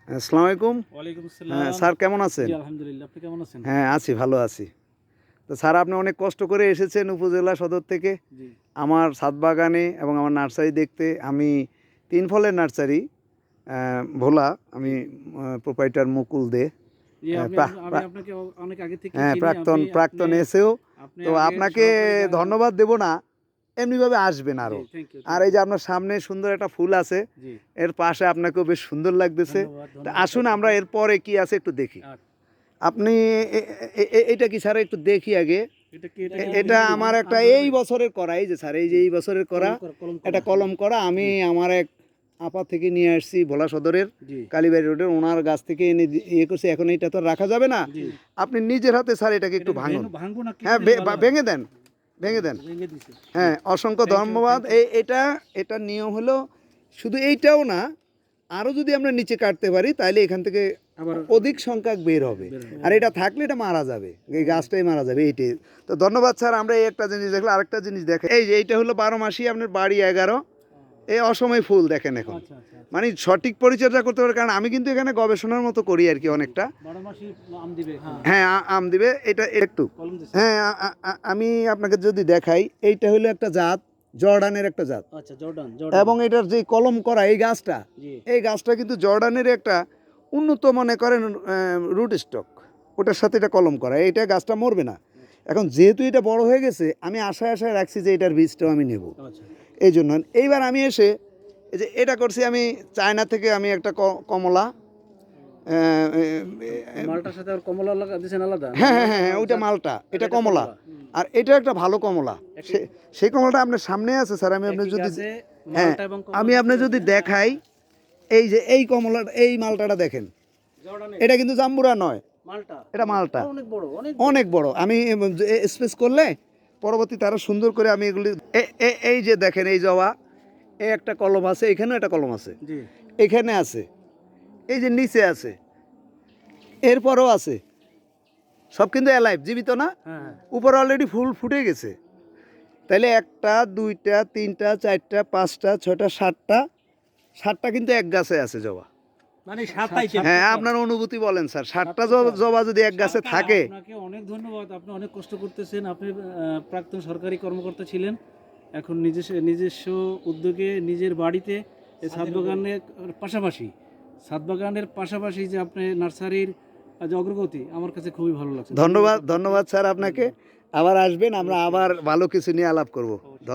আসসালামু আলাইকুম। ওয়ালাইকুম হ্যাঁ আসসালাম। স্যার, কেমন আছেন? জি, আলহামদুলিল্লাহ। আপনি কেমন আছেন? হ্যাঁ আছি, ভালো আছি। তো স্যার, আপনি অনেক কষ্ট করে এসেছেন উপজেলা সদর থেকে জি। আমার ছাদ বাগানে এবং আমার নার্সারি দেখতে। আমি 3 ফলের নার্সারি ভোলা, আমি প্রোপাইটার মুকুল দে। জি, আহ, আমি প্রা- আমি আমি প্রা- আপনাকে অনেক আগে থেকেই হ্যাঁ, চিনি। প্রাক্তন আমি আপনি প্রাক্তন এসেও। আপনি তো আগে আপনাকে সহকারী বাগান। ধন্যবাদ দেব না, এমনিভাবে আসবেন জি, আরও। থ্যাংক ইউ, আর থ্যাংক এই ইউ। যে আপনার সামনে সুন্দর একটা ফুল আছে, জি, এর পাশে আপনাকেও বেশ সুন্দর লাগতেছে। ধন্যবাদ, তা ধন্যবাদ স্যার আসুন আমরা আপনাকে। এরপরে কি আছে একটু দেখি। আর আপনি এটা কি স্যার একটু দেখি আগে। এটা কি এটা অরিজিনাল আমার একটা এই বছরের করা, এই যে স্যার, এই যে এই বছরের করা, কলম এটা করা। কলম করা। আমি জি, আমার এক আপা থেকে নিয়ে আসছি ভোলা সদরের জি, কালীবাড়ি রোডের, ওনার গাছ থেকে এনে ইয়ে করছি। এখন এটা তো আর রাখা যাবে না, জি। আপনি নিজের হাতে স্যার এটাকে এটা একটু ভাঙুন। ভাঙবো না, কেটে হ্যাঁ, দিলে ভালো হয়। ভেঙে দেন, ভেঙে দেন। ভেঙে দিছে। জি, হ্যাঁ, অসংখ্য থ্যাংক ইউ, ধন্যবাদ। Thank you. এটা এটা নিয়ম হলো, শুধু এইটাও না, আরও যদি আমরা নিচে কাটতে পারি তাহলে এখান থেকে আবার অধিক সংখ্যক বের হবে। বের হবে। আর এটা থাকলে এটা মারা যাবে, এই গাছটাই মারা যাবে এইটাই। তো ধন্যবাদ স্যার। আমরা এই একটা জিনিস দেখলাম, আরেকটা জিনিস দেখেন, এই যে এইটা হলো 12 মাসি আপনার বাড়ি 11, এই অসময় ফুল দেখেন এখন। আচ্ছা, আচ্ছা, আচ্ছা। মানে সঠিক পরিচর্যা করতে পারে, কারণ আমি কিন্তু এখানে গবেষণার মতো করি আর কি অনেকটা। 12 মাসই আম দিবে। হ্যাঁ, হ্যাঁ, আম দিবে এটা একটু। কলম দিছে। হ্যাঁ, আমি আপনাকে যদি দেখাই, এইটা হলো একটা জাত, জর্ডানের একটা জাত। আচ্ছা, জর্ডান। এবং এটার যে কলম করা এই গাছটা, জি, এই গাছটা কিন্তু জর্ডানের একটা উন্নত, মনে করেন, রুট স্টক, ওটার সাথে এটা কলম করা, এইটা গাছটা মরবে না। এখন যেহেতু এটা বড় হয়ে গেছে, আমি আশায় আশায় রাখছি যে এটার বীজটাও আমি নেব। আচ্ছা। এই জন্য এইবার আমি এসে এই যে এটা করছি, আমি চায়না থেকে আমি একটা কমলা, মালটার সাথে আর কমলা দিছেন আলাদা? হ্যাঁ হ্যাঁ হ্যাঁ হ্যাঁ, ওইটা মালটা, এটা কমলা। আর এটা একটা ভালো কমলা, সেই কমলাটা আপনার সামনে আছে স্যার। আমি আপনি যদি, হ্যাঁ, মালটা এবং আমি আপনি যদি দেখাই, এই যে এই কমলা, এই মালটাটা দেখেন, এটা কিন্তু জাম্বুরা নয়, মালটা এটা মালটা, অনেক বড়, অনেক বড়। আমি স্পেস করলে পরবর্তীতে আরো সুন্দর করে আমি এগুলি, এই যে দেখেন, এই জবা, এই একটা কলম আছে, এখানেও একটা কলম আছে, জি, এখানে আছে, এই যে নিচে আছে, এরপরও আছে, সব কিন্তু অ্যালাইভ, জীবিত না। হ্যাঁ, হ্যাঁ। উপরে অলরেডি ফুল ফুটে গেছে। তাইলে একটা, দুইটা, তিনটা, চারটা, পাঁচটা, ছয়টা, সাতটা কিন্তু এক গাছে আছে জবা। মানে সাতটাই। হ্যাঁ, আপনার অনুভূতি বলেন স্যার, 7টা জবা যদি এক গাছে থাকে। আপনাকে অনেক ধন্যবাদ। আপনি অনেক কষ্ট করতেছেন। আপনি প্রাক্তন সরকারি কর্মকর্তা ছিলেন, এখন নিজস্ব উদ্যোগে নিজের বাড়িতে এই ছাদ বাগানের পাশাপাশি যে আপনি নার্সারির যে অগ্রগতি আমার কাছে খুবই ভালো লাগছে। ধন্যবাদ, ধন্যবাদ স্যার আপনাকে। আবার আসবেন, আমরা আবার ভালো কিছু নিয়ে আলাপ করব। ধন্যবাদ।